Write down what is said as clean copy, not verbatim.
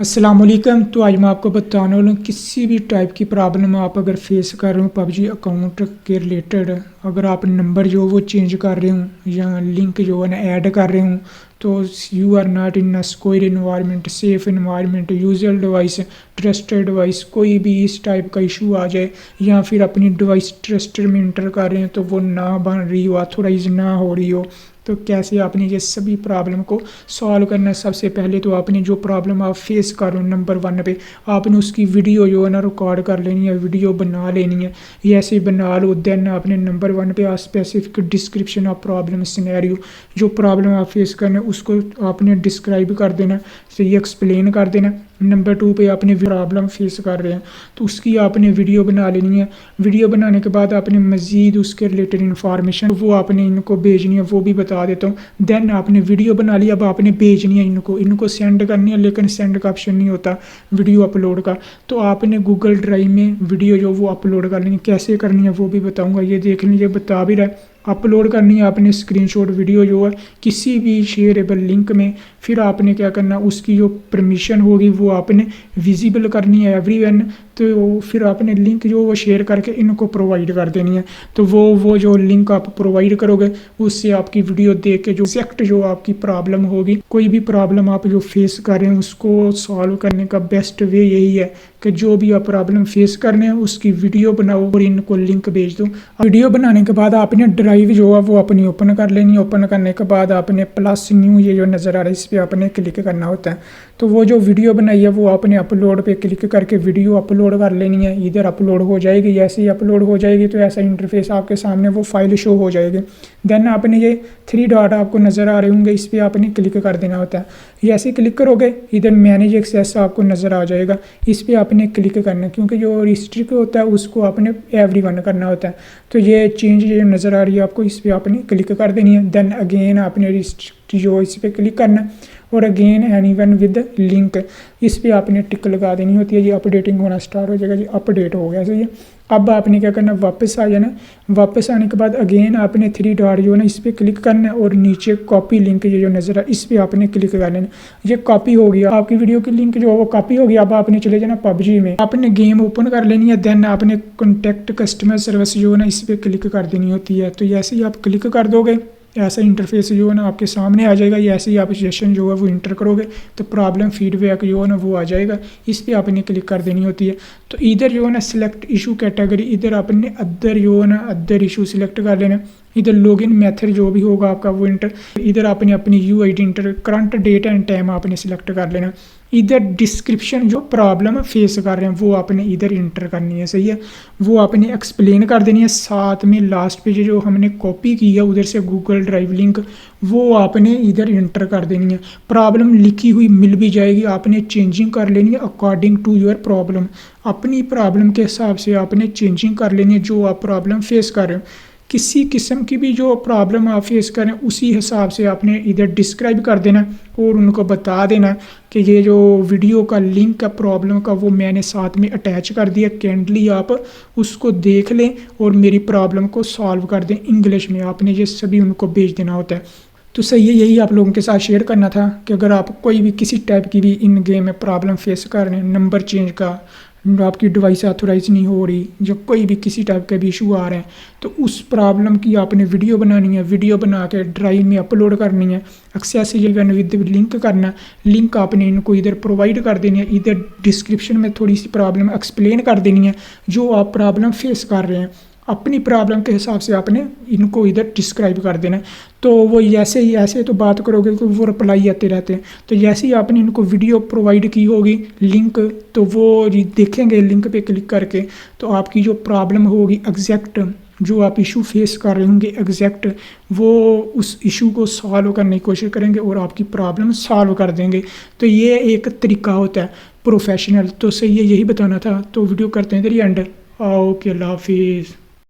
अस्सलामुअलैकुम। तो आज मैं आपको बताने वाला हूँ किसी भी टाइप की प्रॉब्लम आप अगर फेस कर रहे हो पबजी अकाउंट के रिलेटेड, अगर आप नंबर जो वो चेंज कर रहे हो या लिंक जो है ना ऐड कर रहे हो, तो you are not in a secure environment, safe environment, usual device, trusted device, कोई भी इस टाइप का इशू आ जाए या फिर अपनी डिवाइस ट्रस्टेड में इंटर कर रहे हैं तो वो ना बन रही हो, ऑथोराइज ना हो रही हो, तो कैसे आपने ये सभी प्रॉब्लम को सॉल्व करना है। सबसे पहले तो आपने जो प्रॉब्लम आप फेस कर रहे हो नंबर 1 पे आपने उसकी वीडियो जो है ना रिकॉर्ड कर लेनी है, वीडियो बना लेनी है। ये ऐसे बना लो, देन आपने नंबर 1 पे specific description of problem scenario, जो प्रॉब्लम आप फेस करना है उसको आपने डिस्क्राइब कर देना, सही एक्सप्लेन कर देना। नंबर 2 पे आपने प्रॉब्लम फेस कर रहे हैं तो उसकी आपने वीडियो बना लेनी है। वीडियो बनाने के बाद आपने मज़ीद उसके रिलेटेड इन्फॉर्मेशन वो आपने इनको भेजनी है, वो भी बता देता हूँ। देन आपने वीडियो बना ली, अब आपने भेजनी है इनको सेंड करनी है, लेकिन सेंड का ऑप्शन नहीं होता वीडियो अपलोड का, तो आपने गूगल ड्राइव में वीडियो जो वो अपलोड कर लेनी है। कैसे करनी है वो भी बताऊँगा, ये देख लीजिए बता भी रहा है। अपलोड करनी है आपने स्क्रीनशॉट वीडियो जो है किसी भी शेयरेबल लिंक में, फिर आपने क्या करना, उसकी जो परमिशन होगी वो आपने विजिबल करनी है एवरीवन, तो फिर आपने लिंक जो वो शेयर करके इनको प्रोवाइड कर देनी है। तो वो जो लिंक आप प्रोवाइड करोगे उससे आपकी वीडियो देख के जो एग्जैक्ट जो आपकी प्रॉब्लम होगी, कोई भी प्रॉब्लम आप जो फेस कर रहे हैं उसको सॉल्व करने का बेस्ट वे यही है कि जो भी आप प्रॉब्लम फेस करने हैं उसकी वीडियो बनाओ और इनको लिंक भेज दो। वीडियो बनाने के बाद आपने ड्राइव जो है वो अपनी ओपन कर लेनी है। ओपन करने के बाद आपने प्लस न्यू ये जो नज़र आ रहा है इस पर आपने क्लिक करना होता है। तो वो जो वीडियो बनाई है वो आपने अपलोड पे क्लिक करके वीडियो अपलोड कर लेनी है। इधर अपलोड हो जाएगी, जैसे ही अपलोड हो जाएगी तो ऐसा इंटरफेस आपके सामने वो फाइल शो हो जाएगी। देन आपने ये 3 डॉट आपको नज़र आ रहे होंगे, इस पर आपने क्लिक कर देना होता है। जैसे क्लिक करोगे इधर मैनेज एक्सेस आपको नज़र आ जाएगा, इस पर आपने क्लिक करना है क्योंकि जो रिस्ट्रिक्ट होता है उसको आपने एवरीवन करना होता है। तो ये चेंज जो नज़र आ रही है आपको, इस पर आपने क्लिक कर देनी है। देन अगेन आपने रिस्ट्रिक्ट जो इस पर क्लिक करना है और अगेन एनीवन विद लिंक, इस पर आपने टिक लगा देनी होती है। ये अपडेटिंग होना स्टार्ट हो जाएगा, जी अपडेट हो गया। सही है, अब आपने क्या करना, वापस आ जाना। वापस आने के बाद अगेन आपने 3 डॉट जो है ना इस पर क्लिक करना है और नीचे कॉपी लिंक ये जो नज़र है इस पर आपने क्लिक कर लेना। ये कॉपी हो गया आपकी वीडियो की लिंक जो है वो कॉपी हो गया। अब आपने चले जाना पबजी में, आपने गेम ओपन कर लेनी है। देन आपने कॉन्टैक्ट कस्टमर सर्विस जो है ना इस पर क्लिक कर देनी होती है। तो जैसे ही आप क्लिक कर दोगे ऐसा इंटरफेस जो है ना आपके सामने आ जाएगा। ये ऐसे ही आप सेशन जो है वो इंटर करोगे तो प्रॉब्लम फीडबैक जो है ना वो आ जाएगा, इस पर आपने क्लिक कर देनी होती है। तो इधर जो है ना सिलेक्ट इशू कैटेगरी, इधर आपने अदर जो है ना अदर इशू सिलेक्ट कर लेना। इधर लॉगिन मेथड जो भी होगा आपका वो इंटर, इधर आपने अपनी UID enter, current date and time आपने सिलेक्ट कर लेना। इधर डिस्क्रिप्शन जो प्रॉब्लम फेस कर रहे हैं वो आपने इधर इंटर करनी है। सही है, वो आपने एक्सप्लेन कर देनी है। साथ में लास्ट पे जो हमने कॉपी की है उधर से गूगल ड्राइव लिंक वो आपने इधर इंटर कर देनी है। प्रॉब्लम लिखी हुई मिल भी जाएगी, आपने चेंजिंग कर लेनी है अकॉर्डिंग टू योर प्रॉब्लम। अपनी प्रॉब्लम के हिसाब से आपने चेंजिंग कर लेनी है जो आप प्रॉब्लम फेस कर रहे हो। किसी किस्म की भी जो प्रॉब्लम आप फेस करें उसी हिसाब से आपने इधर डिस्क्राइब कर देना और उनको बता देना कि ये जो वीडियो का लिंक का प्रॉब्लम का वो मैंने साथ में अटैच कर दिया, कैंडली आप उसको देख लें और मेरी प्रॉब्लम को सॉल्व कर दें। इंग्लिश में आपने ये सभी उनको भेज देना होता है। तो सही है, यही आप लोगों के साथ शेयर करना था कि अगर आप कोई भी किसी टाइप की भी इन गेम में प्रॉब्लम फेस कर रहे हैं, नंबर चेंज का, आपकी डिवाइस ऑथोराइज नहीं हो रही, जो कोई भी किसी टाइप का भी इशू आ रहे हैं, तो उस प्रॉब्लम की आपने वीडियो बनानी है। वीडियो बना के ड्राइव में अपलोड करनी है, एक्सेसिबल विद लिंक करना। लिंक आपने इनको इधर प्रोवाइड कर देनी है। इधर डिस्क्रिप्शन में थोड़ी सी प्रॉब्लम एक्सप्लेन कर देनी है जो आप प्रॉब्लम फेस कर रहे हैं। अपनी प्रॉब्लम के हिसाब से आपने इनको इधर डिस्क्राइब कर देना है। तो वो ऐसे तो बात करोगे कि वो रिप्लाई आते रहते हैं। तो जैसे ही आपने इनको वीडियो प्रोवाइड की होगी लिंक, तो वो देखेंगे लिंक पे क्लिक करके, तो आपकी जो प्रॉब्लम होगी एग्जैक्ट जो आप इशू फेस कर रहे होंगे एग्जैक्ट वो उस इशू को सॉल्व करने की कोशिश करेंगे और आपकी प्रॉब्लम सॉल्व कर देंगे। तो ये एक तरीका होता है प्रोफेशनल। तो सही है, यही बताना था। तो वीडियो करते हैं इधर ही एंड। ओके, अल्लाह हाफिज़।